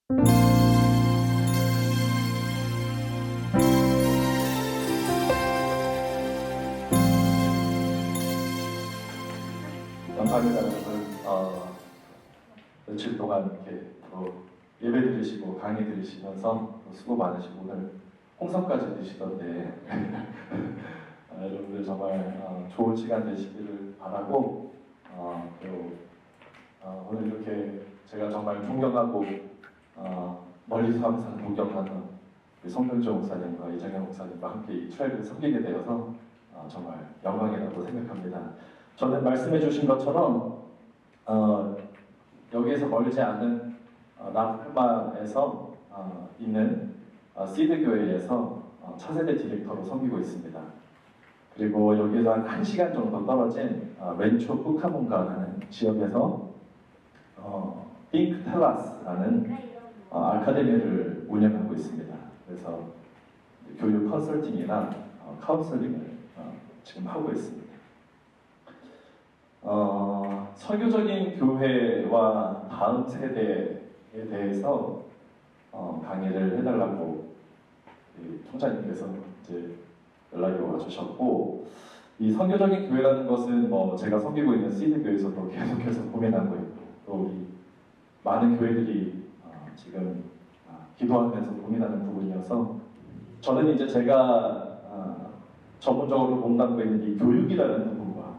감사합니다, 여러분. 며칠 동안 이렇게 또 예배 드리시고 강의 들으시면서 수고 많으시고 오늘 홍삼까지 드시던데 여러분들 정말 좋은 시간 되시기를 바라고 또 오늘 이렇게 제가 정말 존경하고 멀리서 항상 동경하는 성경조 목사님과 이정현 목사님과 함께 이 트랙을 섬기게 되어서 정말 영광이라고 생각합니다. 저는 말씀해 주신 것처럼 여기에서 멀지 않은 라프마에서 있는 시드 교회에서 차세대 디렉터로 섬기고 있습니다. 그리고 여기에서 한 1시간 정도 떨어진 렌초 부카몬가라는 지역에서 핑크텔라스라는 아카데미를 운영하고 있습니다. 그래서 교육 컨설팅이나 카운슬링을 지금 하고 있습니다. 설교적인 교회와 다음 세대에 대해서 강의를 해달라고 총장님께서 이제 연락이 와주셨고, 이 선교적인 교회라는 것은 제가 섬기고 있는 시드 교회에서도 계속해서 고민하고 있고, 또 우리 많은 교회들이 지금 기도하면서 고민하는 부분이어서 저는 이제 제가 전문적으로 몸담고 있는 이 교육이라는 부분과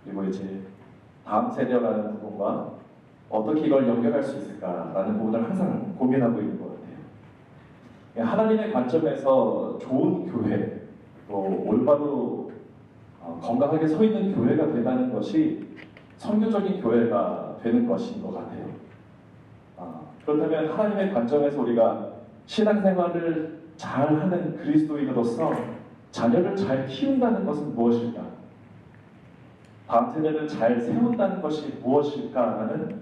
그리고 이제 다음 세대라는 부분과 어떻게 이걸 연결할 수 있을까라는 부분을 항상 고민하고 있는 것 같아요. 하나님의 관점에서 좋은 교회, 또 올바로 건강하게 서 있는 교회가 된다는 것이 선교적인 교회가 되는 것인 것 같아요. 그렇다면 하나님의 관점에서 우리가 신앙생활을 잘하는 그리스도인으로서 자녀를 잘 키운다는 것은 무엇일까? 다음 세대를 잘 세운다는 것이 무엇일까라는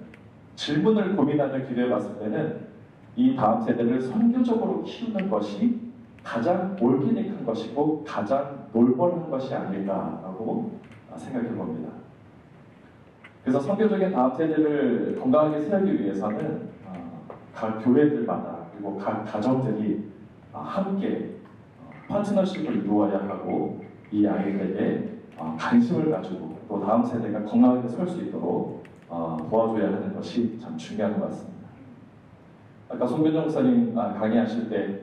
질문을 고민하며 기도해 봤을 때는 이 다음 세대를 선교적으로 키우는 것이 가장 올게닉한 것이고 가장 놀벌한 것이 아닐까라고 생각해 봅니다. 그래서 선교적인 다음 세대를 건강하게 세우기 위해서는 각 교회들마다 그리고 각 가정들이 함께 파트너십을 이루어야 하고 이 아이들에게 관심을 가지고 또 다음 세대가 건강하게 설 수 있도록 도와줘야 하는 것이 참 중요한 것 같습니다. 아까 송변정 목사님 강의하실 때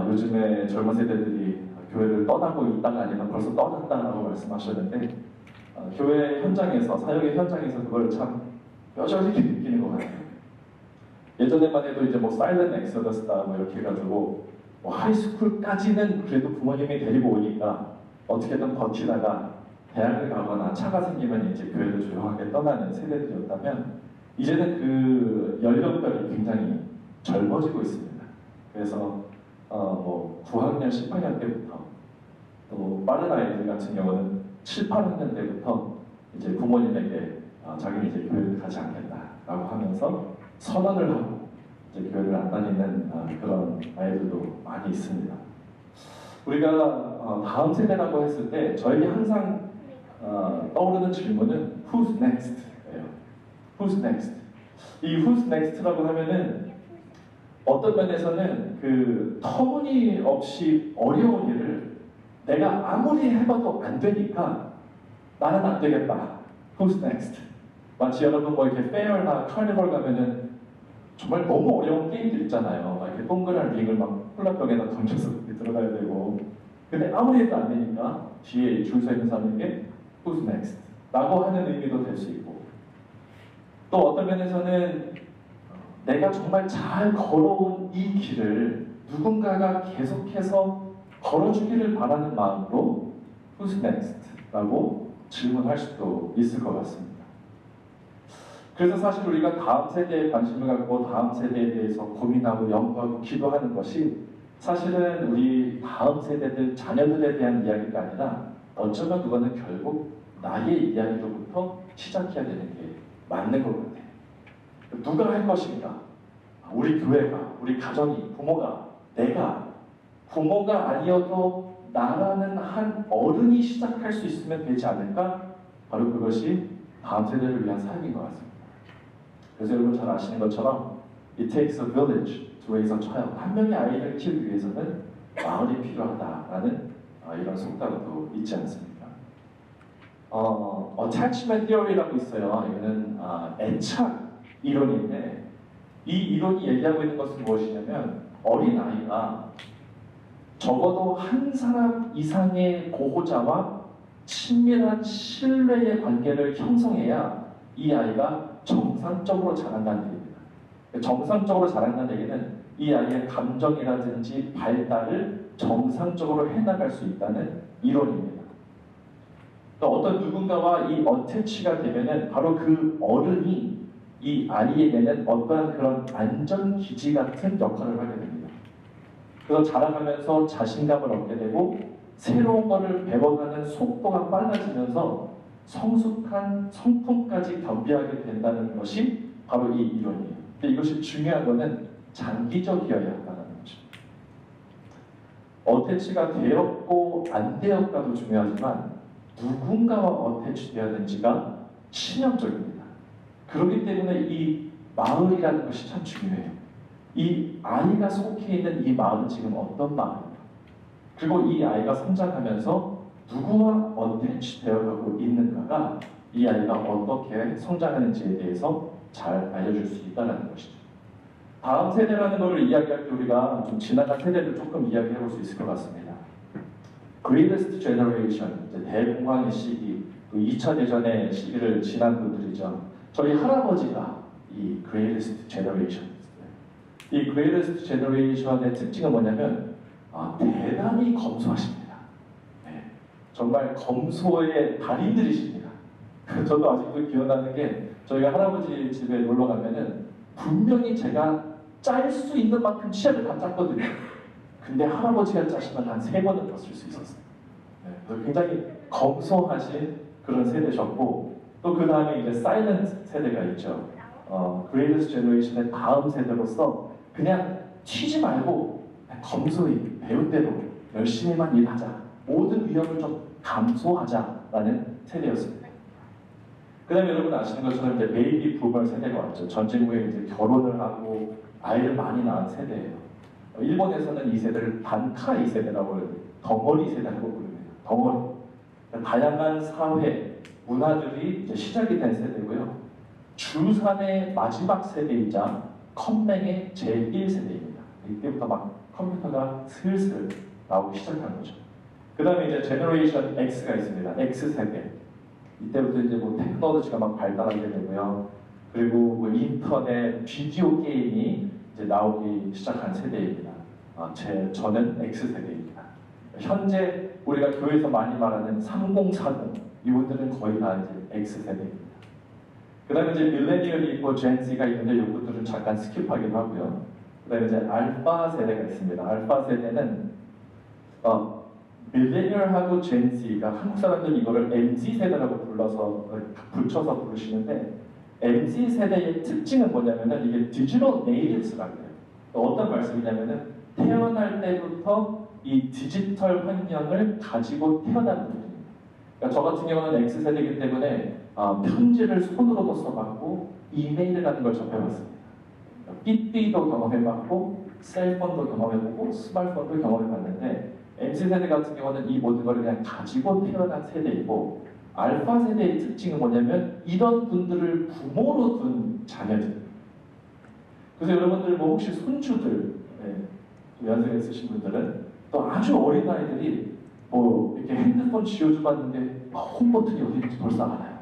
요즘에 젊은 세대들이 교회를 떠나고 있다가 아니라 벌써 떠났다라고 말씀하셨는데 교회 현장에서, 사역의 현장에서 그걸 참 뼈저리게 느끼는 것 같아요. 예전에만 해도 이제 사일런트 엑소더스다 이렇게 해가지고 하이스쿨까지는 그래도 부모님이 데리고 오니까 어떻게든 버티다가 대학을 가거나 차가 생기면 이제 교회를 조용하게 떠나는 세대들이었다면 이제는 그 연령별이 굉장히 젊어지고 있습니다. 그래서 9학년, 10학년 때부터 또 빠른 아이들 같은 경우는 7, 8학년 때부터 이제 부모님에게 자기는 이제 교회를 가지 않겠다라고 하면서 선언을 하고 이제 교회를 안 다니는 그런 아이들도 많이 있습니다. 우리가 다음 세대라고 했을 때 저에게 항상 떠오르는 질문은 Who's next?예요. Who's next? 이 Who's next라고 하면은 어떤 면에서는 그 터무니없이 어려운 일을 내가 아무리 해봐도 안 되니까 나는 안 되겠다. Who's next? 마치 여러분 이렇게 페어나 카니발 가면은 정말 너무 어려운 게임들 있잖아요. 막 이렇게 동그란 링을 막 콜라병에다 던져서 들어가야 되고. 근데 아무리 해도 안 되니까 뒤에 줄 서 있는 사람에게 Who's next? 라고 하는 의미도 될 수 있고, 또 어떤 면에서는 내가 정말 잘 걸어온 이 길을 누군가가 계속해서 걸어주기를 바라는 마음으로 Who's next? 라고 질문할 수도 있을 것 같습니다. 그래서 사실 우리가 다음 세대에 관심을 갖고 다음 세대에 대해서 고민하고 연구하고 기도하는 것이 사실은 우리 다음 세대들, 자녀들에 대한 이야기가 아니라 어쩌면 그거는 결국 나의 이야기로부터 시작해야 되는 게 맞는 것 같아요. 누가 할 것인가? 우리 교회가, 우리 가정이, 부모가, 내가, 부모가 아니어도 나라는 한 어른이 시작할 수 있으면 되지 않을까? 바로 그것이 다음 세대를 위한 사역인 것 같습니다. 그래서 여러분 잘 아시는 것처럼 It takes a village to raise a child. 한 명의 아이를 키우기 위해서는 마을이 필요하다라는 이런 속담도 있지 않습니까? Attachment theory라고 있어요. 이거는 애착 이론인데 이 이론이 얘기하고 있는 것은 무엇이냐면 어린 아이가 적어도 한 사람 이상의 보호자와 친밀한 신뢰의 관계를 형성해야 이 아이가 정상적으로 자란다는 얘기입니다. 정상적으로 자란다는 얘기는 이 아이의 감정이라든지 발달을 정상적으로 해나갈 수 있다는 이론입니다. 어떤 누군가와 이 어태치가 되면은 바로 그 어른이 이 아이에게는 어떠한 그런 안전기지 같은 역할을 하게 됩니다. 그래서 자라가면서 자신감을 얻게 되고 새로운 것을 배워가는 속도가 빨라지면서 성숙한 성품까지 겸비하게 된다는 것이 바로 이 이론이에요. 근데 이것이 중요한 것은 장기적이어야 한다는 것입니다. 어태치가 되었고 안 되었가도 중요하지만 누군가와 어태치되었는지가 치명적입니다. 그렇기 때문에 이 마을이라는 것이 참 중요해요. 이 아이가 속해 있는 이 마을은 지금 어떤 마을인가? 그리고 이 아이가 성장하면서 누구와 어태치되어가고 있는가가 이 아이가 어떻게 성장하는지에 대해서 잘 알려줄 수 있다는 것이죠. 다음 세대라는 것을 이야기할 때 우리가 좀 지나간 세대를 조금 이야기해 볼 수 있을 것 같습니다. Greatest Generation, 대공황의 시기, 또 2차 대전의 시기를 지난 분들이죠. 저희 할아버지가 이 Greatest Generation이었어요. 이 Greatest Generation의 특징은 뭐냐면 대단히 검소하십니다. 네, 정말 검소의 달인들이십니다. 저도 아직도 기억나는 게 저희가 할아버지 집에 놀러 가면은 분명히 제가 짤 수 있는 만큼 치약을 다 짰거든요. 근데 할아버지가 짜시면 한 3번은 더 쓸 수 있었어요. 네, 굉장히 검소하신 그런 세대셨고 또 그 다음에 이제 사이런트 세대가 있죠. Greatest Generation의 다음 세대로서 그냥 튀지 말고 검소히 배운 대로 열심히만 일하자. 모든 위험을 좀 감소하자라는 세대였습니다. 그 다음에 여러분 아시는 것처럼 이제 베이비 부머 세대가 왔죠. 전쟁 후에 이제 결혼을 하고 아이를 많이 낳은 세대예요. 일본에서는 이 세대를 단카이 세대라고 해요. 덩어리 세대라고 부릅니다. 덩어리. 그러니까 다양한 사회, 문화들이 이제 시작이 된 세대고요. 주산의 마지막 세대이자 컴맹의 제1세대입니다. 이때부터 막 컴퓨터가 슬슬 나오기 시작한 거죠. 그 다음에 이제 제너레이션 X가 있습니다. X세대. 이때부터 이제 뭐 테크놀로지가 막 발달하게 되고요. 그리고 뭐 인터넷, 비디오 게임이 이제 나오기 시작한 세대입니다. 저는 X세대입니다. 현재 우리가 교회에서 많이 말하는 3040 이분들은 거의 다 이제 X세대입니다. 그 다음에 이제 밀레니얼이 있고 젠Z가 있는데 이분들은 잠깐 스킵하기도 하고요. 그 다음에 이제 알파 세대가 있습니다. 알파 세대는 밀레니얼하고 젠Z가 한국 사람들이 이거를 MZ 세대라고 붙여서 부르시는데 MZ 세대의 특징은 뭐냐면은 이게 디지털 네이티브스라고 해요. 어떤 말씀이냐면은 태어날 때부터 이 디지털 환경을 가지고 태어난 분들입니다. 그러니까 저 같은 경우는 X세대이기 때문에 편지를 손으로도 써봤고 이메일이라는 걸 접해봤습니다. 삐삐도 경험해봤고 셀폰도 경험해보고 스마트폰도 경험해봤는데 MZ세대 같은 경우는 이 모든 걸 그냥 가지고 태어난 세대이고 알파 세대의 특징은 뭐냐면 이런 분들을 부모로 둔 자녀들. 그래서 여러분들 뭐 혹시 손주들 연세가 있으신 분들은 또 아주 어린 아이들이 뭐 이렇게 핸드폰 쥐어주고 왔는데 홈 버튼이 어디 있는지 벌써 알아요.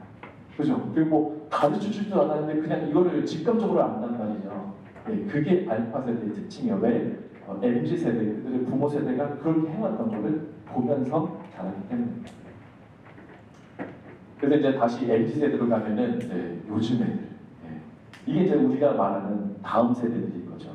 그죠? 그리고 뭐 가르쳐 줄도 알았는데 그냥 이거를 직감적으로 안단 말이죠. 네, 그게 알파 세대의 특징이에요. 왜? MZ 세대, 그들의 부모 세대가 그렇게 해왔던 거를 보면서 자랐기 때문입니다. 그래서 이제 다시 MZ 세대로 가면은 요즘 애들, 이게 이제 우리가 말하는 다음 세대들인 거죠.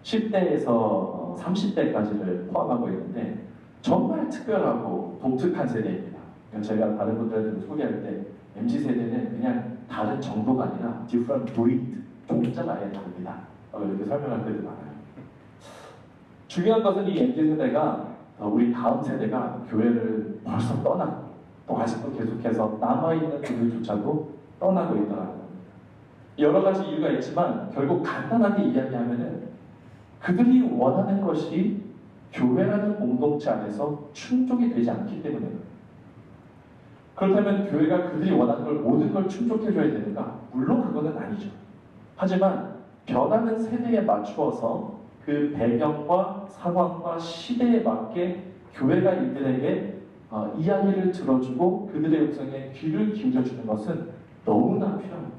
10대에서 30대까지를 포함하고 있는데 정말 특별하고 독특한 세대입니다. 제가 다른 분들한테 소개할 때 MZ 세대는 그냥 다른 정도가 아니라 different breed, 종자가 아예 다릅니다. 이렇게 설명할 때도 많아요. 중요한 것은 이 MZ 세대가 우리 다음 세대가 교회를 벌써 떠나고 또 아직도 계속해서 남아있는 그들조차도 떠나고 있다는 겁니다. 여러 가지 이유가 있지만 결국 간단하게 이야기하면은 그들이 원하는 것이 교회라는 공동체 안에서 충족이 되지 않기 때문에 그렇다면 교회가 그들이 원하는 걸 모든 걸 충족해줘야 되는가? 물론 그거는 아니죠. 하지만 변하는 세대에 맞추어서 그 배경과 상황과 시대에 맞게 교회가 이들에게 이야기를 들어주고 그들의 음성에 귀를 기울여주는 것은 너무나 필요합니다.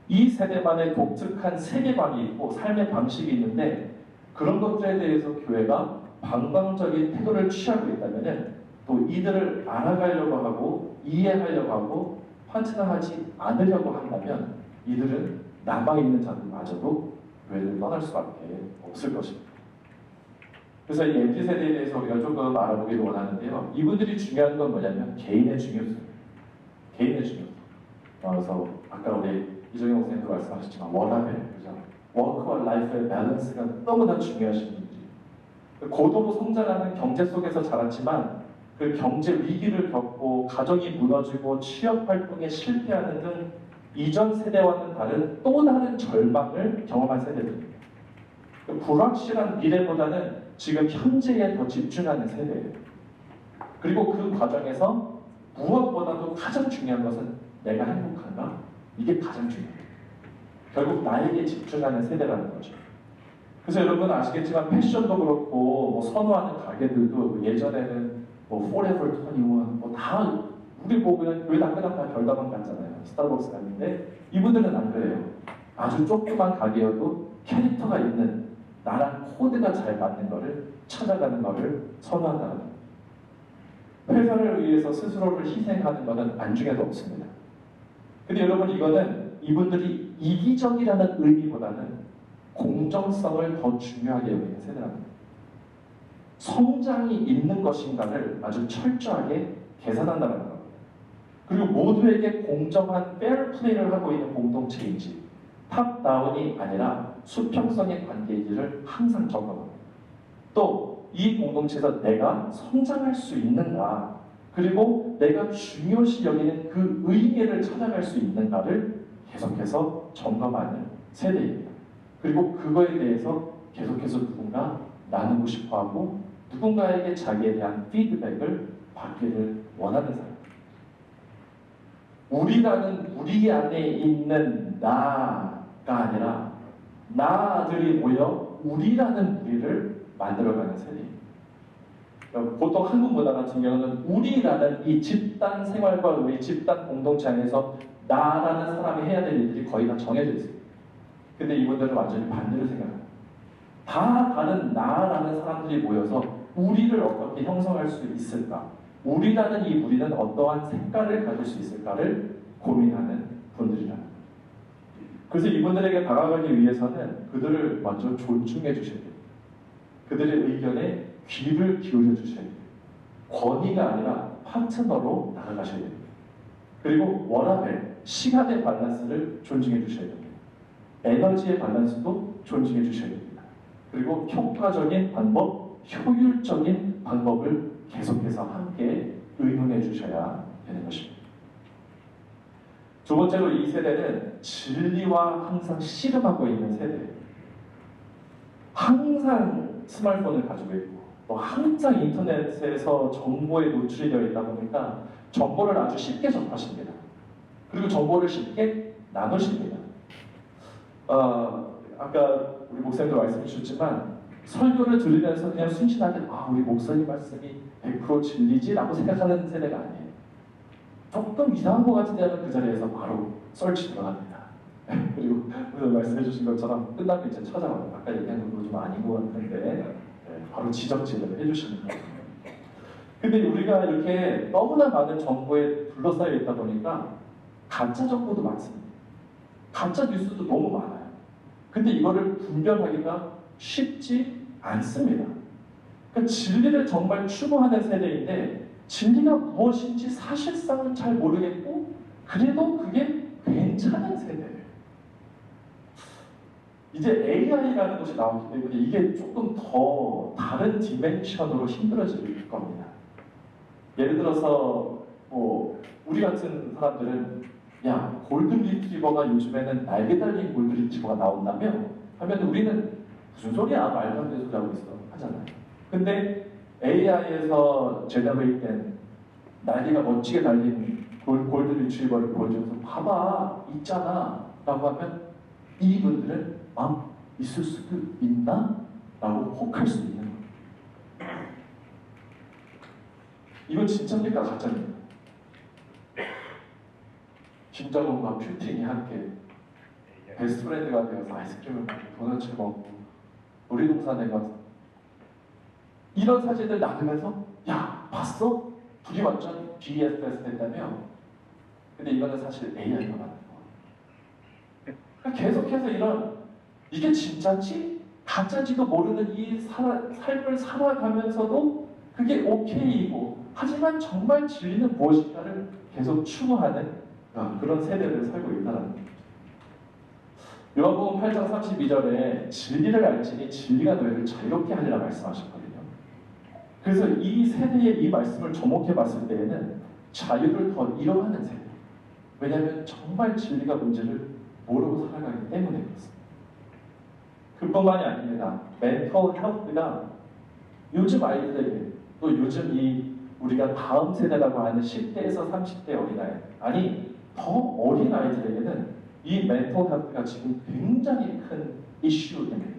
이 세대만의 독특한 세계관이 있고 삶의 방식이 있는데 그런 것들에 대해서 교회가 방방적인 태도를 취하고 있다면 또 이들을 알아가려고 하고 이해하려고 하고 파트너하지 않으려고 한다면 이들은 남아있는 자들마저도 교회를 떠날 수밖에 없을 것입니다. 그래서 이 MZ세대에 대해서 우리가 조금 알아보기를 원하는데요. 이분들이 중요한 건 뭐냐면 개인의 중요성. 개인의 중요성. 그래서 아까 우리 이정영 선생님도 말씀하셨지만 워라밸, 그죠? 워크와 라이프의 밸런스가 너무나 중요하신 분들이 고도로 성장하는 경제 속에서 자랐지만 그 경제 위기를 겪고 가정이 무너지고 취업 활동에 실패하는 등 이전 세대와는 다른 또 다른 절망을 경험한 세대들입니다. 불확실한 미래보다는 지금 현재에 더 집중하는 세대예요. 그리고 그 과정에서 무엇보다도 가장 중요한 것은 내가 행복한가? 이게 가장 중요해요. 결국 나에게 집중하는 세대라는 거죠. 그래서 여러분 아시겠지만 패션도 그렇고 뭐 선호하는 가게들도 예전에는 뭐 Forever 21 뭐 다 우리 뭐 그냥 교회 당근당 다 별다방 갔잖아요. 스타벅스 갔는데 이분들은 안 그래요. 아주 조그만 가게여도 캐릭터가 있는 나랑 코드가 잘 맞는 거를 찾아가는 거를 선호한다는 거예요. 회사를 위해서 스스로를 희생하는 것은 안중에도 없습니다. 근데 여러분 이거는 이분들이 이기적이라는 의미보다는 공정성을 더 중요하게 여기는 세대랍니다. 성장이 있는 것인가를 아주 철저하게 계산한다는 겁니다. 그리고 모두에게 공정한 페어 플레이를 하고 있는 공동체인지 탑다운이 아니라 수평성의 관계인지를 항상 점검합니다. 또 이 공동체에서 내가 성장할 수 있는가 그리고 내가 중요시 여기는 그 의미를 찾아갈 수 있는가를 계속해서 점검하는 세대입니다. 그리고 그거에 대해서 계속해서 누군가 나누고 싶어하고 누군가에게 자기에 대한 피드백을 받기를 원하는 사람. 우리라는 우리 안에 있는 나가 아니라 나들이 모여 우리라는 우리를 만들어가는 세대입니다. 보통 한국 문화 같은 경우는 우리라는 이 집단 생활과 우리 집단 공동체 안에서 나라는 사람이 해야 될 일들이 거의 다 정해져 있습니다. 근데 이분들은 완전히 반대로 생각합니다. 다 다른 나라는 사람들이 모여서 우리를 어떻게 형성할 수 있을까? 우리라는 이 우리는 어떠한 색깔을 가질 수 있을까를 고민하는 분들이라는 거예요. 그래서 이분들에게 다가가기 위해서는 그들을 먼저 존중해 주셔야 돼요. 그들의 의견에 귀를 기울여 주셔야 돼요. 권위가 아니라 파트너로 나아가셔야 됩니다. 그리고 워라밸, 시간의 밸런스를 존중해 주셔야 됩니다. 에너지의 밸런스도 존중해 주셔야 됩니다. 그리고 효과적인 방법, 효율적인 방법을 계속해서 함께 의논해 주셔야 되는 것입니다. 두 번째로 이 세대는 진리와 항상 씨름하고 있는 세대예요. 항상 스마트폰을 가지고 있고 또 항상 인터넷에서 정보에 노출이 되어 있다 보니까 정보를 아주 쉽게 접하십니다. 그리고 정보를 쉽게 나누십니다. 아까 우리 목사님도 말씀해 주셨지만 설교를 들으면서 그냥 순진하게 우리 목사님 말씀이 100% 진리지라고 생각하는 세대가 아니에요. 조금 이상한 것 같은 데는 그 자리에서 바로 설치 들어갑니다. 그리고 오늘 말씀해 주신 것처럼 끝나면 이제 찾아와요. 아까 얘기한 거 좀 아닌 것 같은데 바로 지적질을 해주시는 거예요. 근데 우리가 이렇게 너무나 많은 정보에 둘러싸여 있다 보니까 가짜 정보도 많습니다. 가짜 뉴스도 너무 많아요. 근데 이거를 분별하기가 쉽지 않습니다. 그러니까 진리를 정말 추구하는 세대인데 진리가 무엇인지 사실상은 잘 모르겠고 그래도 그게 괜찮은 세대예요. 이제 AI라는 것이 나오기 때문에 이게 조금 더 다른 디멘션으로 힘들어질 겁니다. 예를 들어서 우리 같은 사람들은 야, 골든 리트리버가 요즘에는 날개 달린 골든 리트리버가 나온다며? 하면 우리는 무슨 소리야? 말도 안 되는 소리 하고 있어. 하잖아요. 근데 AI에서 제너레이트된 날개가 멋지게 달린 골든 리트리버를 보여줘서 봐봐, 있잖아. 라고 하면 이분들은 있을 수도 있나? 라고 혹할 수 있는 거예요. 이건 진짜입니까? 가짜입니까? 김정은과 푸틴이 함께 베스트 프렌드가 되어서 아이스크림을 먹고 도넛을 먹고 놀이동산에 가서 이런 사진을 나누면서 야 봤어? 둘이 완전 BFS 됐다며? 근데 이거는 사실 AI가 만든 거예요. 그러니까 계속해서 이런 이게 진짜지? 가짜지도 모르는 이 삶을 살아가면서도 그게 오케이이고 하지만 정말 진리는 무엇인가를 계속 추구하는 그런 세대를 살고 있다는 거죠. 요한복음 8장 32절에 진리를 알지니 진리가 너희를 자유롭게 하리라 말씀하셨거든요. 그래서 이 세대의 이 말씀을 접목해 봤을 때에는 자유를 더 잃어가는 세대. 왜냐하면 정말 진리가 뭔지를 모르고 살아가기 때문에 그렇습니다. 그뿐만이 아닙니다. 멘털 헬스가 요즘 아이들에게 또 요즘 이 우리가 다음 세대라고 하는 10대에서 30대 어린아이 아니 더 어린 아이들에게는 이 멘털 헬스가 지금 굉장히 큰 이슈입니다.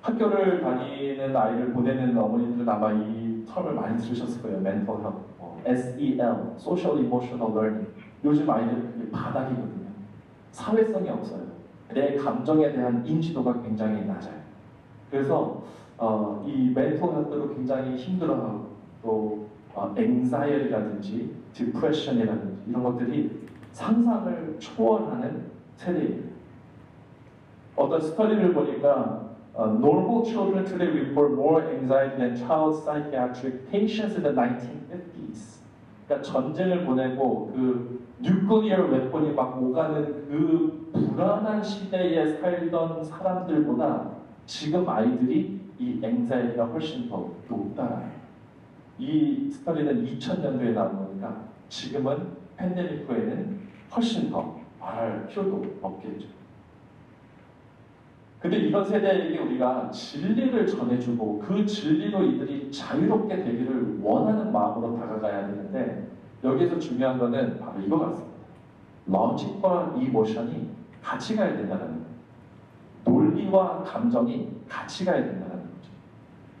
학교를 다니는 아이를 보내는 어머니들은 아마 이 텀을 많이 들으셨을 거예요. 멘털 헬스, SEL, Social Emotional Learning. 요즘 아이들은 그게 바닥이거든요. 사회성이 없어요. 내 감정에 대한 인지도가 굉장히 낮아요. 그래서 이 멘털 헬스로 굉장히 힘들어하고 또 anxiety라든지 depression이라든지 이런 것들이 상상을 초월하는 세대입니다. 어떤 스터디를 보니까 normal children today report more anxiety than child psychiatric patients in the 1950s. 그러니까 전쟁을 보내고 그 뉴클리어 웨폰이 막 오가는 그 불안한 시대에 살던 사람들보다 지금 아이들이 이 anxiety가 훨씬 더 높다. 이 스터디는 2000년도에 나온 거니까 지금은 팬데믹 후에는 훨씬 더 말할 필요도 없겠죠. 근데 이런 세대에게 우리가 진리를 전해주고 그 진리로 이들이 자유롭게 되기를 원하는 마음으로 다가가야 되는데 여기에서 중요한 거는 바로 이거 같습니다. 로직과 이모션이 같이 가야 된다는 거예요. 논리와 감정이 같이 가야 된다는 거죠.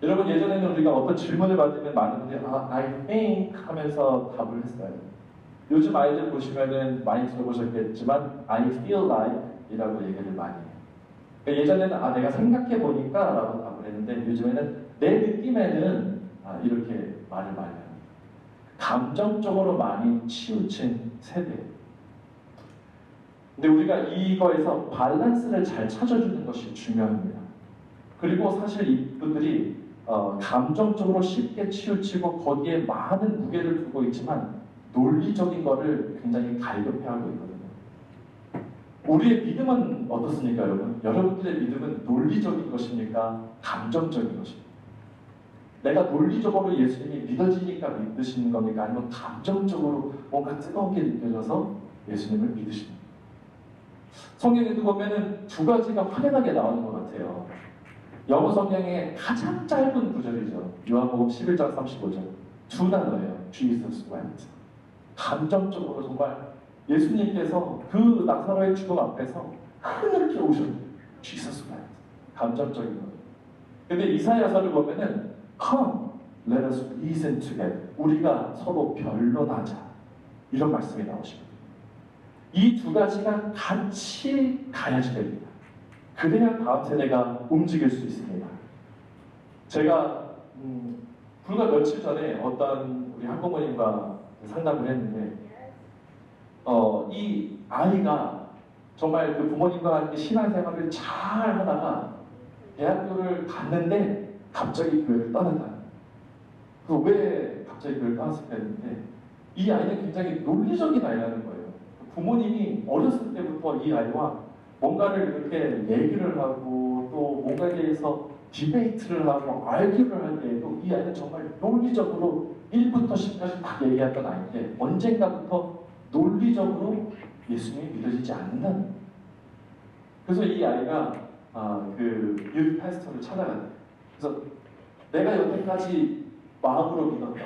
여러분 예전에는 우리가 어떤 질문을 받으면 많은 분들이 I think 하면서 답을 했어요. 요즘 아이들 보시면은 많이 들어보셨겠지만 I feel like 이라고 얘기를 많이 해요. 그러니까 예전에는 내가 생각해 보니까 라고 답을 했는데 요즘에는 내 느낌에는 이렇게 말을 많이 합니다. 감정적으로 많이 치우친 세대. 근데 우리가 이거에서 밸런스를 잘 찾아주는 것이 중요합니다. 그리고 사실 이분들이 감정적으로 쉽게 치우치고 거기에 많은 무게를 두고 있지만 논리적인 거를 굉장히 갈급해하고 있거든요. 우리의 믿음은 어떻습니까, 여러분? 여러분들의 믿음은 논리적인 것입니까? 감정적인 것입니까? 내가 논리적으로 예수님이 믿어지니까 믿으시는 겁니까? 아니면 감정적으로 뭔가 뜨거운 게 느껴져서 예수님을 믿으십니까? 성경에도 보면은 두 가지가 확연하게 나오는 것 같아요. 영어 성경의 가장 짧은 구절이죠. 요한복음 11장 35절. 두 단어예요. Jesus wept. 감정적으로 정말 예수님께서 그 나사로의 죽음 앞에서 하늘께 오셨어요. Jesus wept. 감정적인 거예요. 근데 이사야서를 보면은 Come, let us reason together. 우리가 서로 변론하자. 이런 말씀이 나오십니다. 이 두 가지가 같이 가야지 됩니다. 그래야 다음 세대가 움직일 수 있습니다. 제가 불과 며칠 전에 어떤 우리 학부모님과 상담을 했는데 이 아이가 정말 그 부모님과 함께 신앙생활을 잘 하다가 대학교를 갔는데 갑자기 교회를 떠난다. 그래서 왜 갑자기 교회를 떠났을까 했는데 이 아이는 굉장히 논리적인 아이라는 거예요. 부모님이 어렸을 때부터 이 아이와 뭔가를 이렇게 얘기를 하고 또 뭔가에 대해서 디베이트를 하고 알기를 할 때에도 이 아이는 정말 논리적으로 1부터 10까지 다 얘기했던 아이인데 언젠가부터 논리적으로 예수님이 믿어지지 않는다는 거예요. 그래서 이 아이가 그 유th 패스터를 찾아가요. 그래서 내가 여태까지 마음으로 믿었던,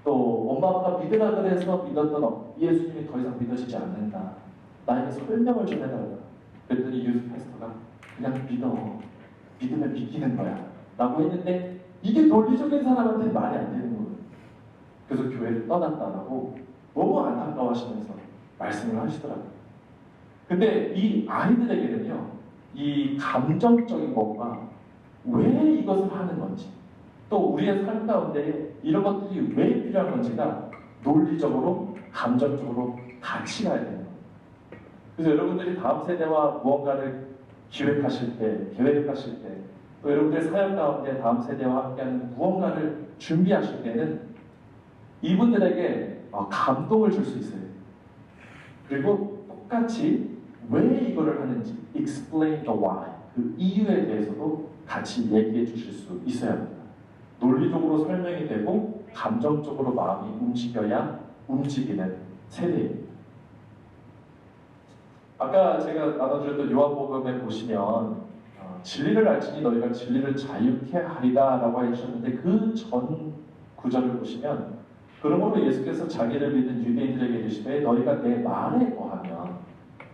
또 엄마 아빠가 믿으라 그래서 믿었던 예수님이 더 이상 믿어지지 않는다. 나에게 설명을 좀 해달라. 그랬더니 유th 패스터가 그냥 믿어. 믿으면 믿기는 거야. 라고 했는데 이게 논리적인 사람한테 말이 안 되는 거예요. 그래서 교회를 떠났다라고 너무 안타까워하시면서 말씀을 하시더라고요. 근데 이 아이들에게는요, 이 감정적인 것과 왜 이것을 하는 건지, 또 우리의 삶 가운데 이런 것들이 왜 필요한 건지가 논리적으로, 감정적으로 같이 가야 돼요. 그래서 여러분들이 다음 세대와 무언가를 기획하실 때, 계획하실 때, 또 여러분들의 사역 가운데 다음 세대와 함께하는 무언가를 준비하실 때는 이분들에게 감동을 줄 수 있어요. 그리고 똑같이 왜 이거를 하는지, explain the why, 그 이유에 대해서도 같이 얘기해 주실 수 있어야 합니다. 논리적으로 설명이 되고 감정적으로 마음이 움직여야 움직이는 세대입니다. 아까 제가 나눠드렸던 요한복음에 보시면 진리를 알지니 너희가 진리를 자유케 하리라 라고 하셨는데 그 전 구절을 보시면 그러므로 예수께서 자기를 믿은 유대인들에게 이르시되 너희가 내 말에 거하면,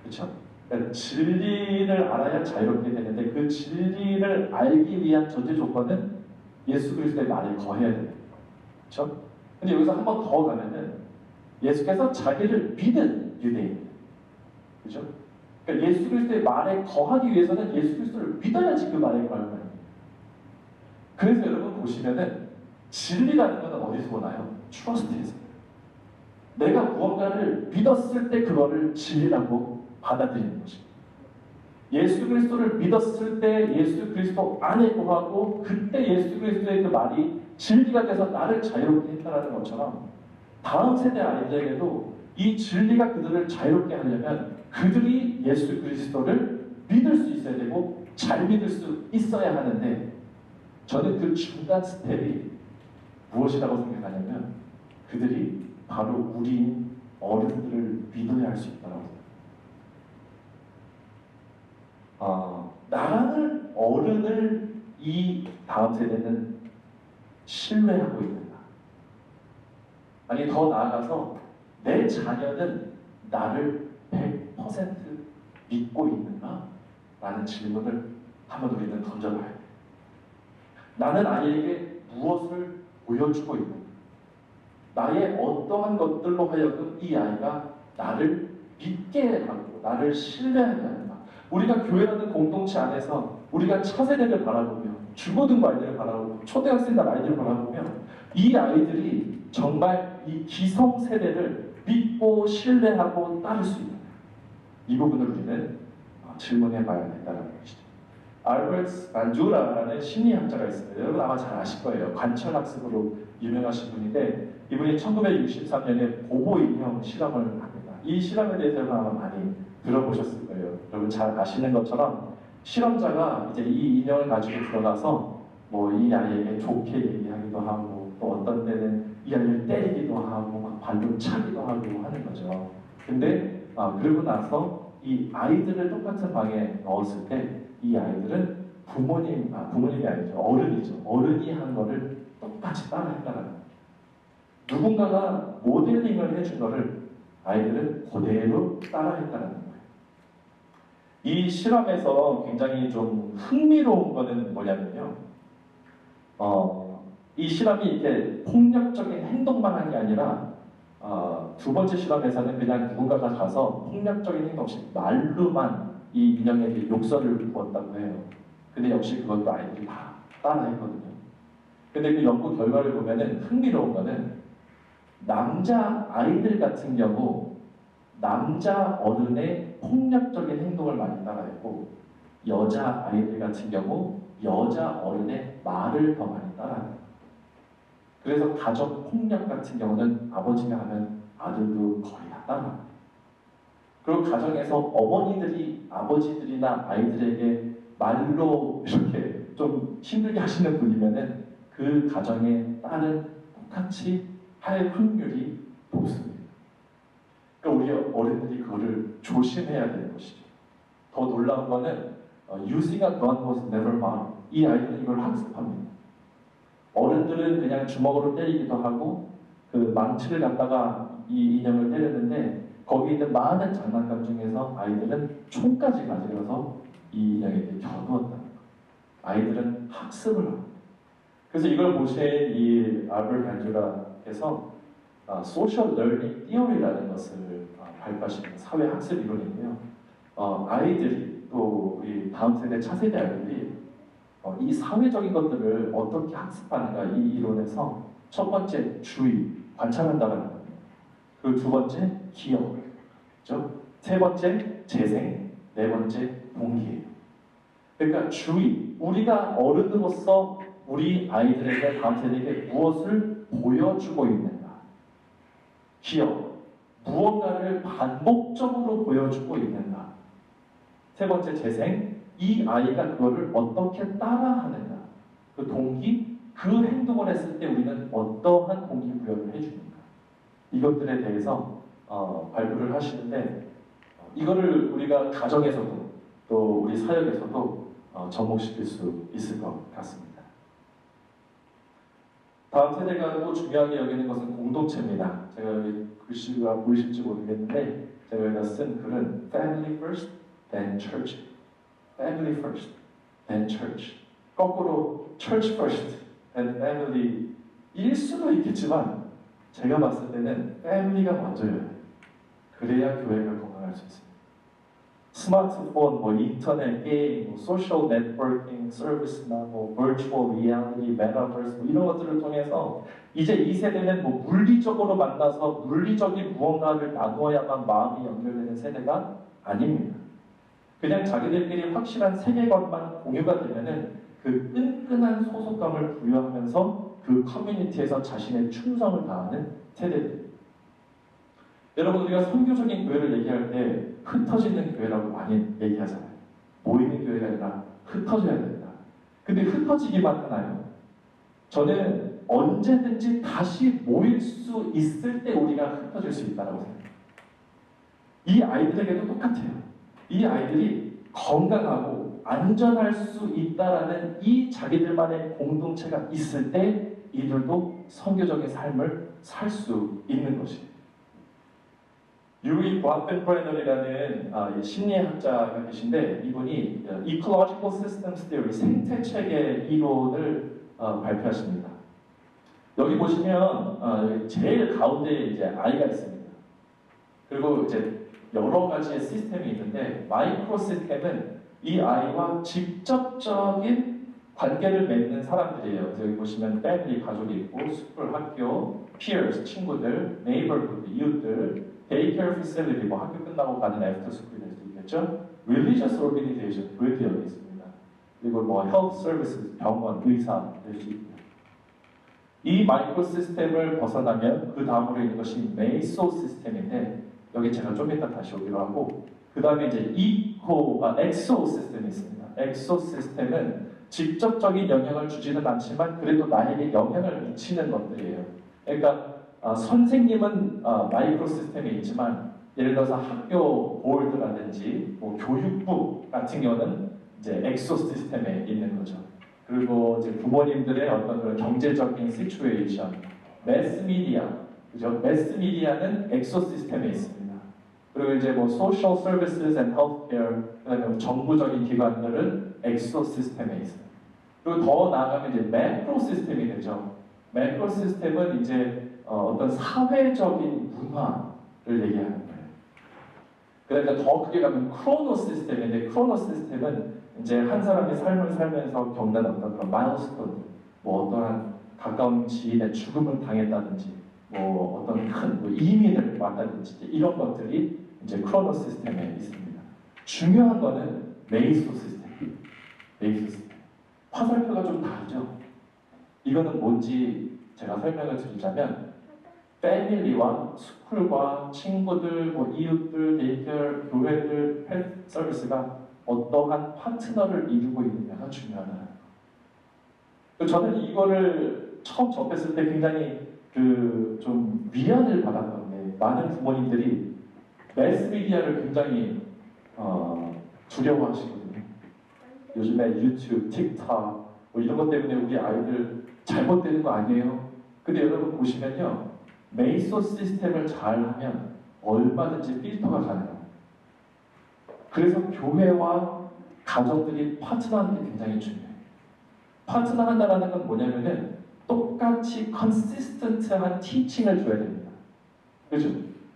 그렇죠? 그러니까 진리를 알아야 자유롭게 되는데 그 진리를 알기 위한 전제 조건은 예수 그리스도의 말에 거해야 됩니다. 그렇죠? 근데 여기서 한 번 더 가면은 예수께서 자기를 믿은 유대인, 그렇죠? 그러니까 예수 그리스도의 말에 거하기 위해서는 예수 그리스도를 믿어야지 그 말에 거할 거예요. 그래서 여러분 보시면은 진리라는 것은 어디서 오나요? 트러스트에서. 내가 무언가를 믿었을 때 그거를 진리라고 받아들이는 것입니다. 예수 그리스도를 믿었을 때 예수 그리스도 안에 거하고 그때 예수 그리스도의 그 말이 진리가 돼서 나를 자유롭게 했다는 것처럼 다음 세대 아이들에게도 이 진리가 그들을 자유롭게 하려면 그들이 예수 그리스도를 믿을 수 있어야 되고 잘 믿을 수 있어야 하는데, 저는 그 중간 스텝이 무엇이라고 생각하냐면 그들이 바로 우리 어른들을 믿어야 할 수 있다고 생각합니다. 나라는 어른을 이 다음 세대는 신뢰하고 있는가? 아니 더 나아가서 내 자녀는 나를 100% 믿고 있는가? 라는 질문을 한번 우리는 던져봐야 돼요. 나는 아이에게 무엇을 보여주고 있는가? 나의 어떠한 것들로 하여금 이 아이가 나를 믿게 하고 나를 신뢰하게 하는가? 우리가 교회라는 공동체 안에서 우리가 차세대를 바라보며 중고등부 아이들을 바라보며 초등학생들 아이들을 바라보며 이 아이들이 정말 이 기성세대를 믿고 신뢰하고 따를 수 있는 이 부분을 우리는 질문해 봐야 된다는 것이죠. 알버트 반주라라는 심리학자가 있습니다. 여러분 아마 잘 아실 거예요. 관찰학습으로 유명하신 분인데 이분이 1963년에 보보 인형 실험을 합니다. 이 실험에 대해서 아마 많이 들어보셨을 거예요. 여러분 잘 아시는 것처럼 실험자가 이제 이 인형을 가지고 들어가서 뭐 이 아이에게 좋게 얘기하기도 하고 또 어떤 때는 이 아이를 때리기도 하고 막 발로 차기도 하고 하는 거죠. 근데 그러고 나서 이 아이들을 똑같은 방에 넣었을 때 이 아이들은 부모님이 아니죠. 어른이죠. 어른이 한 거를 똑같이 따라했다는 거예요. 누군가가 모델링을 해준 거를 아이들은 그대로 따라했다는 거예요. 이 실험에서 굉장히 좀 흥미로운 거는 뭐냐면요. 이 실험이 이렇게 폭력적인 행동만 한 게 아니라 두 번째 실험에서는 그냥 누군가가 가서 폭력적인 행동 없이 말로만 이 인형에게 욕설을 부었다고 해요. 근데 역시 그것도 아이들이 다 따라했거든요. 근데 그 연구 결과를 보면은 흥미로운 거는 남자 아이들 같은 경우 남자 어른의 폭력적인 행동을 많이 따라했고 여자 아이들 같은 경우 여자 어른의 말을 더 많이 따라해요. 그래서 가정 폭력 같은 경우는 아버지가 하면 아들도 거의 다 따라합니다. 그리고 가정에서 어머니들이 아버지들이나 아이들에게 말로 이렇게 좀 힘들게 하시는 분이면은 그 가정의 딸은 똑같이 할 확률이 높습니다. 그러니까 우리 어른들이 그거를 조심해야 되는 것이죠. 더 놀라운 거는 using a gun was never mine. 이 아이들은 이걸 학습합니다. 어른들은 그냥 주먹으로 때리기도 하고 그 망치를 갖다가 이 인형을 때렸는데 거기 있는 많은 장난감 중에서 아이들은 총까지 가져가서 이 인형에게 겨누었다는 거예요. 아이들은 학습을 합니다. 그래서 이걸 보신 이 알버트 반주라께서 소셜 러닝 티어리라는 것을 발표하시는 사회 학습 이론인데요. 아이들이 또 우리 다음 세대 차세대 아이들이 이 사회적인 것들을 어떻게 학습하는가 이 이론에서 첫 번째 주의 관찰한다는 겁니다. 그리고 두 번째 기억, 그렇죠? 세 번째 재생, 네 번째 동기예요. 그러니까 주의, 우리가 어른으로서 우리 아이들에게 다음 세대에게 무엇을 보여주고 있는가? 기억, 무언가를 반복적으로 보여주고 있는가? 세 번째 재생, 이 아이가 그거를 어떻게 따라하는가? 그 동기, 그 행동을 했을 때 우리는 어떠한 동기부여를 해주는가? 이것들에 대해서 발표를 하시는데 이거를 우리가 가정에서도 또 우리 사역에서도 접목시킬 수 있을 것 같습니다. 다음 세대가 또 중요하게 여기는 것은 공동체입니다. 제가 여기 글씨가 보이실지 모르겠는데 제가 여기다 쓴 글은 Family first, then church. Family first, then church. 거꾸로 church first, then family 일 수도 있겠지만 제가 봤을 때는 family가 먼저여야 돼요. 그래야 교회가 건강할 수 있습니다. 스마트폰, 뭐 인터넷 게임, 뭐 소셜 네트워킹 서비스나 뭐 버추얼 리얼리티, 메타버스 뭐 이런 것들을 통해서 이제 이 세대는 뭐 물리적으로 만나서 물리적인 무언가를 나누어야만 마음이 연결되는 세대가 아닙니다. 그냥 자기들끼리 확실한 세계관만 공유가 되면은 그 끈끈한 소속감을 부여하면서 그 커뮤니티에서 자신의 충성을 다하는 세대들. 여러분 우리가 선교적인 교회를 얘기할 때 흩어지는 교회라고 많이 얘기하잖아요. 모이는 교회가 아니라 흩어져야 된다. 근데 흩어지기만 하나요? 저는 언제든지 다시 모일 수 있을 때 우리가 흩어질 수 있다고 생각해요. 이 아이들에게도 똑같아요. 이 아이들이 건강하고 안전할 수 있다라는 이 자기들만의 공동체가 있을 때 이들도 선교적인 삶을 살 수 있는 것이에요. 유리 바펜프레널이라는 심리학자가 계신데 이분이 Ecological Systems Theory, 생태체계 이론을 발표하십니다. 여기 보시면 제일 가운데에 이제 아이가 있습니다. 그리고 이제 여러 가지의 시스템이 있는데 마이크로 시스템은 이 아이와 직접적인 관계를 맺는 사람들이에요. 그래서 여기 보시면 패밀리, 가족이 있고 스쿨, 학교, peers, 친구들, neighborhood, 이웃들, daycare facility, 뭐 학교 끝나고 가는 애프터 스쿨이 될 수 있겠죠. religious organization, 교회도 여기 있습니다. 그리고 뭐 health services, 병원, 의사 될 수 있고요. 이 마이크로 시스템을 벗어나면 그 다음으로 있는 것이 메소 시스템인데 여기 제가 좀 이따 다시 오기로 하고 그 다음에 이제 엑소 시스템이 있습니다. 엑소 시스템은 직접적인 영향을 주지는 않지만 그래도 나에게 영향을 미치는 것들이에요. 그러니까 선생님은 마이크로 시스템이 있지만 예를 들어서 학교 보울드라든지 뭐 교육부 같은 경우는 이제 엑소 시스템에 있는 거죠. 그리고 이제 부모님들의 어떤 그런 경제적인 시츄에이션, 매스미디어, 그죠? 매스미디어는 엑소 시스템에 있습니다. 그리고 이제 뭐 social services and healthcare, 그다음에 정부적인 기관들은 엑소 시스템에 있어요. 그리고 더 나아가면 이제 매크로 시스템이 되죠. 매크로 시스템은 이제 어떤 사회적인 문화를 얘기하는 거예요. 그러니까 더 크게 가면 크로노 시스템인데 크로노 시스템은 이제 한 사람이 삶을 살면서 겪는 어떤 그런 마일스톤, 뭐 어떠한 가까운 지인의 죽음을 당했다든지, 뭐 어떤 큰 이민을 왔다든지 이런 것들이 이제 크로노 시스템에 있습니다. 중요한 거는 메이소 시스템. 메이소 시스템. 화살표가 좀 다르죠. 이거는 뭔지 제가 설명을 드리자면 패밀리와 스쿨과 친구들, 뭐 이웃들, 데이케어, 교회들, 헬스 서비스가 어떠한 파트너를 이루고 있느냐가 중요하다. 저는 이거를 처음 접했을 때 굉장히 좀 위안을 받았던 게 많은 부모님들이 매스미디어를 굉장히 두려워하시거든요. 요즘에 유튜브, 틱톡 뭐 이런 것 때문에 우리 아이들 잘못되는 거 아니에요? 근데 여러분 보시면요, 메이소 시스템을 잘하면 얼마든지 필터가 가능합니다. 그래서 교회와 가정들이 파트너하는 게 굉장히 중요해요. 파트너 한다는 건 뭐냐면은 똑같이 컨시스턴트한 티칭을 줘야 됩니다. 그죠?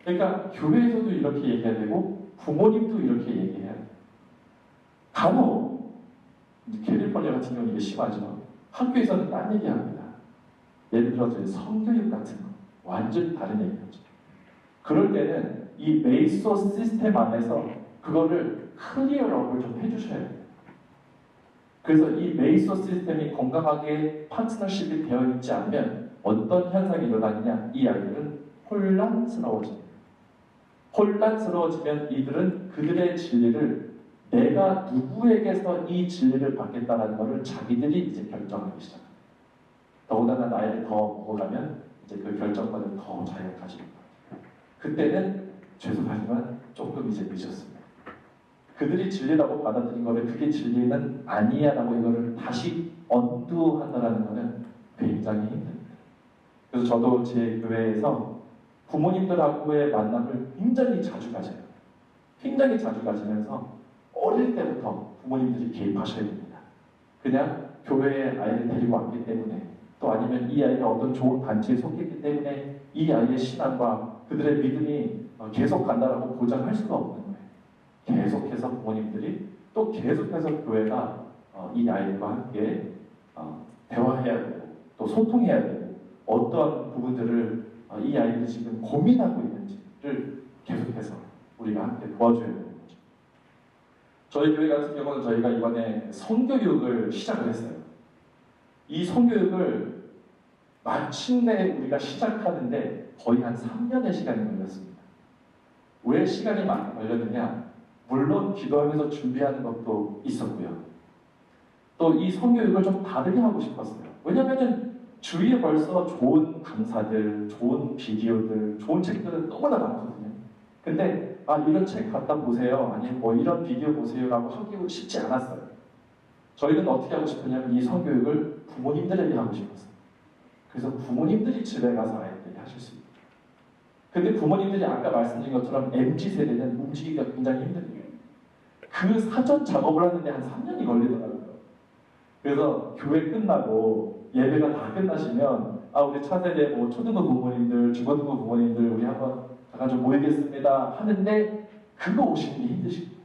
그러니까 교회에서도 이렇게 얘기해야 되고 부모님도 이렇게 얘기해야 돼요. 간혹 캘리포니아 같은 경우는 이게 심하죠. 학교에서는 딴 얘기합니다. 예를 들어 저희 성교육 같은 거 완전히 다른 얘기하죠. 그럴 때는 이 메이소 시스템 안에서 그거를 클리어업을 좀 해주셔야 돼요. 그래서 이 메이소 시스템이 건강하게 파트너십이 되어 있지 않으면 어떤 현상이 일어나느냐, 이 아이들은 혼란스러워집니다. 혼란스러워지면 이들은 그들의 진리를 내가 누구에게서 이 진리를 받겠다는 것을 자기들이 이제 결정하기 시작합니다. 더군다나 나이를 더 먹어가면 이제 그 결정권을 더 자기가 가지고 그때는 죄송하지만 조금 이제 늦었습니다. 그들이 진리라고 받아들인 거를 그게 진리는 아니야라고 이거를 다시 언두한다는 거는 굉장히 힘듭니다. 그래서 저도 제 교회에서 부모님들하고의 만남을 굉장히 자주 가져요. 굉장히 자주 가지면서 어릴 때부터 부모님들이 개입하셔야 됩니다. 그냥 교회에 아이를 데리고 왔기 때문에 또 아니면 이 아이가 어떤 좋은 단체에 속했기 때문에 이 아이의 신앙과 그들의 믿음이 계속 간다라고 보장할 수가 없는 거예요. 계속해서 부모님들이 또 계속해서 교회가 이 아이들과 함께 대화해야 되고 또 소통해야 되고 어떠한 부분들을 이 아이들이 지금 고민하고 있는지를 계속해서 우리가 함께 도와줘야 되는 거죠. 저희 교회 같은 경우는 저희가 이번에 성교육을 시작을 했어요. 이 성교육을 마침내 우리가 시작하는데 거의 한 3년의 시간이 걸렸습니다. 왜 시간이 많이 걸렸느냐? 물론 기도하면서 준비하는 것도 있었고요. 또 이 성교육을 좀 다르게 하고 싶었어요. 왜냐면은 주위에 벌써 좋은 강사들, 좋은 비디오들, 좋은 책들은 너무나 많거든요. 근데 이런 책 갖다 보세요. 아니면 뭐 이런 비디오 보세요라고 하기 쉽지 않았어요. 저희는 어떻게 하고 싶었냐면 이 성교육을 부모님들에게 하고 싶었어요. 그래서 부모님들이 집에 가서 아이들이 하실 수 있어요. 근데 부모님들이 아까 말씀드린 것처럼 MZ세대는 움직이기가 굉장히 힘들어요. 그 사전 작업을 하는데 한 3년이 걸리더라고요. 그래서 교회 끝나고 예배가 다 끝나시면 우리 차세대 뭐 초등부 부모님들, 중고등부 부모님들 우리 한번 잠깐 좀 모이겠습니다 하는데 그거 오시는 게 힘드십니다.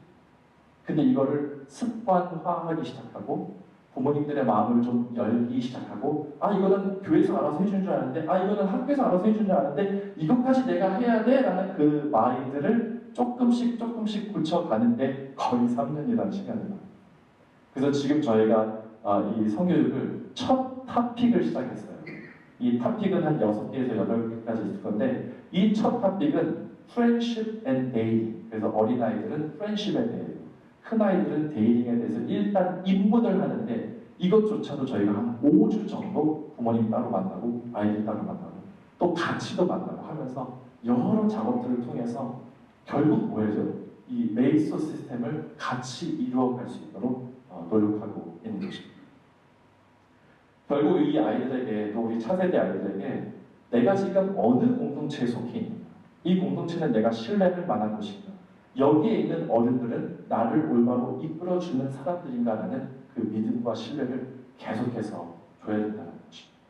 근데 이거를 습관화하기 시작하고 부모님들의 마음을 좀 열기 시작하고 이거는 교회에서 알아서 해주는 줄 아는데 이거는 학교에서 알아서 해주는 줄 아는데 이것까지 내가 해야 돼? 라는 그 마인드를 조금씩 고쳐가는데 거의 3년이라는 시간이 나요. 그래서 지금 저희가 이 성교육을 첫 탑픽을 시작했어요. 이 탑픽은 한 6개에서 8개까지 있을 건데 이 첫 탑픽은 Friendship and Dating. 그래서 어린아이들은 프렌십에 대해 큰아이들은 데이팅에 대해서 일단 입문을 하는데 이것조차도 저희가 한 5주 정도 부모님 따로 만나고 아이들 따로 만나고 또 같이도 만나고 하면서 여러 작업들을 통해서 결국 뭐예요? 이 메이소 시스템을 같이 이루어갈 수 있도록 노력하고 있는 것입니다. 결국 이 아이들에게 또 우리 차세대 아이들에게 내가 지금 어느 공동체에 속해 있는가 이 공동체는 내가 신뢰할 만한 곳인가 여기에 있는 어른들은 나를 올바로 이끌어주는 사람들인가라는 그 믿음과 신뢰를 계속해서 줘야 된다는 것입니다.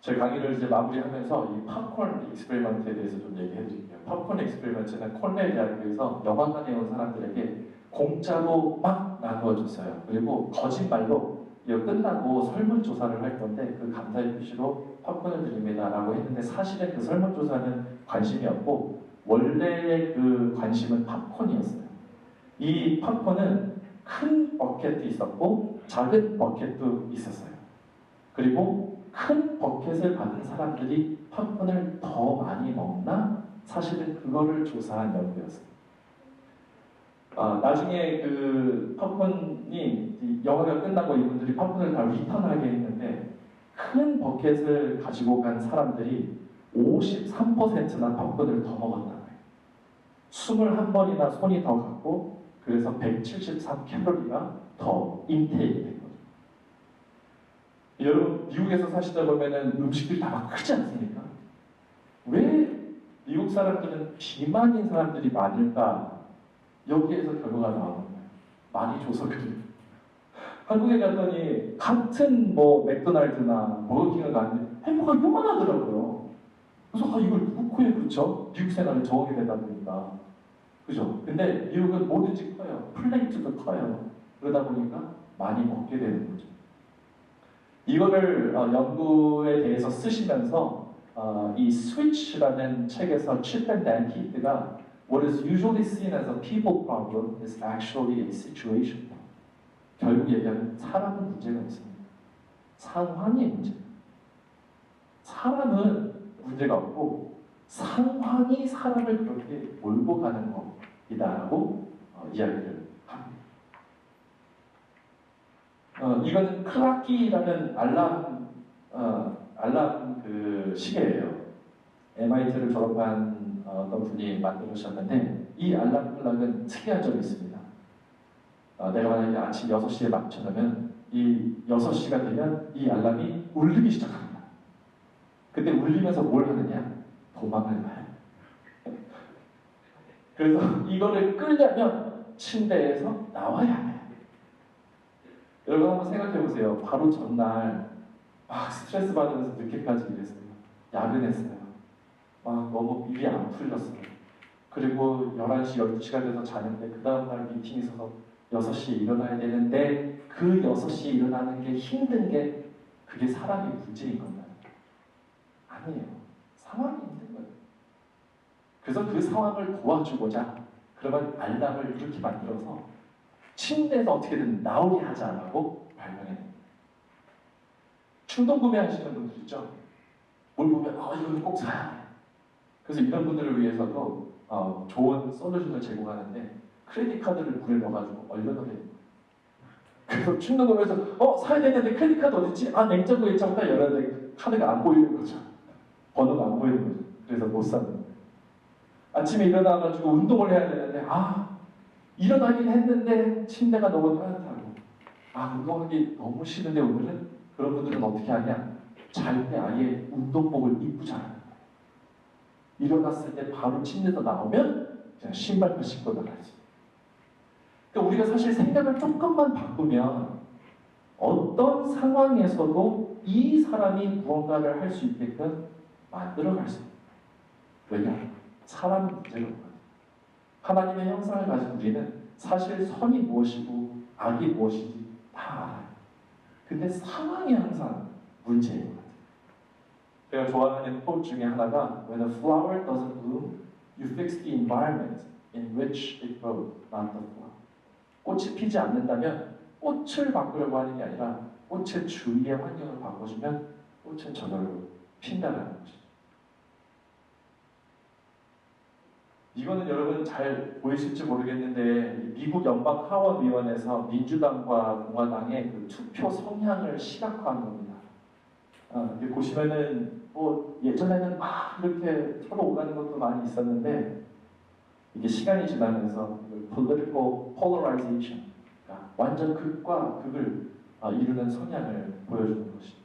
제 강의를 이제 마무리하면서 이 팝콘 익스페리먼트에 대해서 좀 얘기해 드릴게요. 팝콘 익스페리먼트는 콜넬 대학교에서 영화관에 온 사람들에게 공짜로 막 나누어줬어요. 그리고 거짓말로 이거 끝나고 설문조사를 할 건데 그 감사의 표시로 팝콘을 드립니다라고 했는데 사실은 그 설문조사는 관심이 없고 원래의 그 관심은 팝콘이었어요. 이 팝콘은 큰 버켓도 있었고 작은 버켓도 있었어요. 그리고 큰 버켓을 받은 사람들이 팝콘을 더 많이 먹나? 사실은 그거를 조사한 연구였어요. 나중에 그 팝콘이 영화가 끝나고 이분들이 팝콘을 다 리턴하게 했는데 큰 버켓을 가지고 간 사람들이 53%나 덕분을 더 먹었다는 거예요. 21번이나 손이 더 갔고 그래서 173칼로리가 더 인테이크 된 거죠. 여러분 미국에서 사시다 보면은 음식들이 다 막 크지 않습니까? 왜 미국 사람들은 비만인 사람들이 많을까? 여기에서 결과가 나오는 거예요. 많이 줘서 그래요. 한국에 갔더니 같은 뭐 맥도날드나 버거킹을 갔는데 햄버거가 요만하더라고요. 그래서 이걸 누구 코에 붙여? 미국 생활을 적응이 되다 보니까. 그죠? 근데 미국은 뭐든지 커요. 플레이트도 커요. 그러다 보니까 많이 먹게 되는 거죠. 이거를 연구에 대해서 쓰시면서 이 스위치라는 책에서 칩 앤 댄 히트가 What is usually seen as a people problem is actually a situation problem. 결국 얘기하면 사람은 문제가 있습니다. 상황이 문제입니다. 사람은 문제가 없고 상황이 사람을 그렇게 몰고 가는 것이다라고 이야기를 합니다. 이거는 크라키라는 알람 그 시계예요. MIT를 졸업한 어떤 분이 만들으셨는데 이 알람 클락은 특이한 점이 있습니다. 내가 만약에 아침 6시에 맞춰놓으면 이 6시가 되면 이 알람이 울리기 시작합니다. 그때 울리면서 뭘 하느냐? 도망을 가요. 그래서 이거를 끌려면 침대에서 나와야 해요. 여러분 한번 생각해 보세요. 바로 전날 막 스트레스 받으면서 늦게까지 일했어요. 야근했어요. 막 너무 일이 안 풀렸어요. 그리고 11시, 12시가 돼서 자는데 그 다음날 미팅이 있어서 6시에 일어나야 되는데 그 6시에 일어나는 게 힘든 게 그게 사람이 문제인 건가요? 아니에요. 상황이 힘든 거예요. 그래서 그 상황을 도와주고자 그러면 알람을 이렇게 만들어서 침대에서 어떻게든 나오게 하자라고 발명해냅니다. 충동 구매하시는 분들 있죠? 뭘 보면 이거는 꼭 사야 해. 그래서 이런 분들을 위해서도 좋은 솔루션을 제공하는데 크레딧 카드를 물에 넣어가지고 얼려놓으래요. 그래서 충동 구매해서 사야 되는데 크레딧 카드 어딨지? 냉장고에 있자고 딱 열었는데 카드가 안 보이는 거죠. 번호가 안 보이는 거죠. 그래서 못 사는 거예요. 아침에 일어나가지고 운동을 해야 되는데 일어나긴 했는데 침대가 너무 따뜻하고 운동하기 너무 싫은데 오늘은 그런 분들은 어떻게 하냐? 잘 때 아예 운동복을 입고 자는 거예요. 일어났을 때 바로 침대에서 나오면 그냥 신발만 신고 나가지. 그러니까 우리가 사실 생각을 조금만 바꾸면 어떤 상황에서도 이 사람이 무언가를 할 수 있게끔 만들어갈 수 있습니다. 왜냐? 사람은 문제가 없거든요. 하나님의 형상을 가진 우리는 사실 선이 무엇이고 악이 무엇인지 다 알아요. 근데 상황이 항상 문제인 것 같아요. 제가 좋아하는 quote 중에 하나가 When a flower doesn't bloom, you fix the environment in which it grows, not the flower. 꽃이 피지 않는다면 꽃을 바꾸려고 하는 게 아니라 꽃의 주위의 환경을 바꿔주면 꽃은 저절로 핀다는 것이죠. 이거는 여러분 잘 보이실지 모르겠는데 미국 연방 하원의원에서 민주당과 공화당의 그 투표 성향을 시각화한 겁니다. 여기 보시면은 예전에는 막 이렇게 서로 오가는 것도 많이 있었는데 이게 시간이 지나면서 political polarization, 그러니까 완전 극과 극을 이루는 성향을 보여주는 것입니다.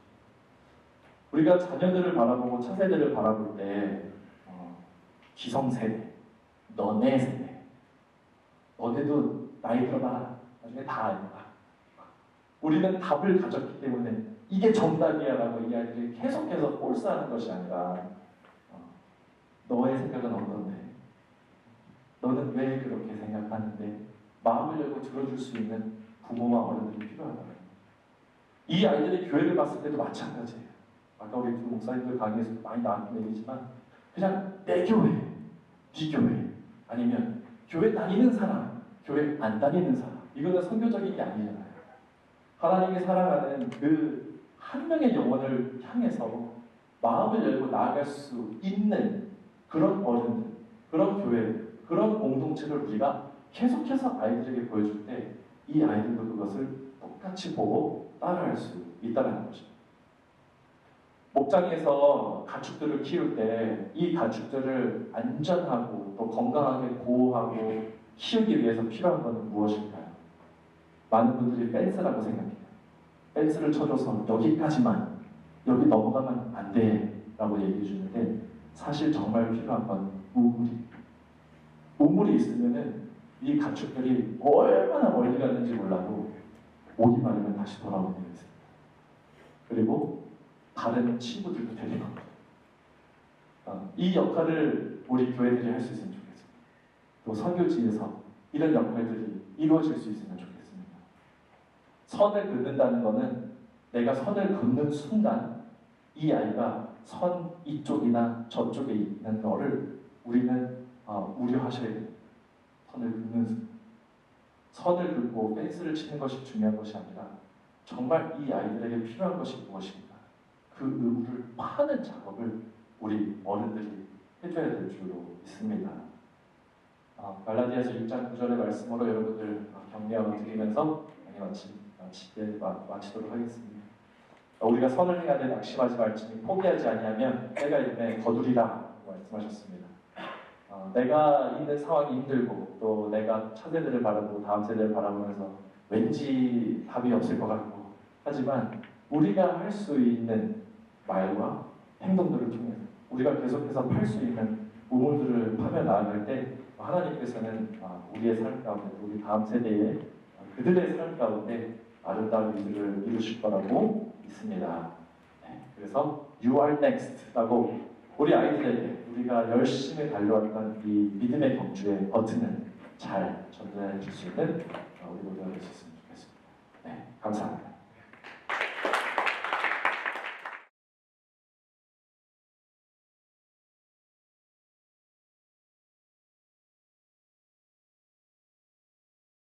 우리가 자녀들을 바라보고 차세대를 바라볼 때 기성세대, 너네 세대, 너네도 나이 들어봐라. 나중에 다 알 거야. 우리는 답을 가졌기 때문에 이게 정답이야라고 이야기를 계속해서 폴스하는 것이 아니라 너의 생각은 어떤데? 너는 왜 그렇게 생각하는데? 마음을 열고 들어줄 수 있는 부모와 어른들이 필요하다. 이 아이들이 교회를 봤을 때도 마찬가지예요. 아까 우리 두 목사님들 강의에서 많이 나왔던 얘기지만 그냥 내 교회, 네 교회, 아니면 교회 다니는 사람, 교회 안 다니는 사람. 이거는 선교적인 게 아니잖아요. 하나님이 사랑하는 그 한 명의 영혼을 향해서 마음을 열고 나아갈 수 있는 그런 어른들, 그런 교회, 그런 공동체를 우리가 계속해서 아이들에게 보여줄 때 이 아이들도 그것을 똑같이 보고 따라할 수 있다는 것입니다. 목장에서 가축들을 키울 때 이 가축들을 안전하고 또 건강하게 보호하고 키우기 위해서 필요한 것은 무엇일까요? 많은 분들이 펜스라고 생각해요. 펜스를 쳐줘서 여기까지만, 여기 넘어가면 안 돼 라고 얘기해 주는데 사실 정말 필요한 건 우물이. 우물이 있으면은 이 가축들이 얼마나 멀리 갔는지 몰라도 오기 마르면 다시 돌아오는 게 있습니다. 그리고 다른 친구들도 데리고 옵니다. 이 역할을 우리 교회들이 할 수 있으면 좋겠습니다. 또 선교지에서 이런 역할들이 이루어질 수 있으면 좋겠습니다. 선을 긋는다는 것은 내가 선을 긋는 순간 이 아이가 선 이쪽이나 저쪽에 있는 거를 우리는 우려하셔야 됩니다. 선을 긋는 순간. 선을 긋고 펜스를 치는 것이 중요한 것이 아니라 정말 이 아이들에게 필요한 것이 무엇인가, 그 의무를 파는 작업을 우리 어른들이 해줘야 될 줄로 믿습니다. 갈라디아서 6장 9절의 말씀으로 여러분들 격려를 드리면서 마치도록 하겠습니다. 우리가 선을 행하되 낙심하지 말지니 포기하지 아니하면 때가 이르매 거두리라 말씀하셨습니다. 내가 있는 상황이 힘들고 또 내가 차세대를 바라보고 다음 세대를 바라보면서 왠지 답이 없을 것 같고 하지만 우리가 할 수 있는 말과 행동들을 통해서 우리가 계속해서 팔 수 있는 우물들을 파며 나아갈 때 하나님께서는 우리의 삶 가운데 우리 다음 세대의 그들의 삶 가운데 아름다운 일들을 이루실 거라고 믿습니다. 네, 그래서 You are next라고 우리 아이들에게 우리가 열심히 달려왔던 이 믿음의 경주의 버튼을 잘 전달해 줄 수 있는 우리 모두가 될 수 있으면 좋겠습니다. 네, 감사합니다.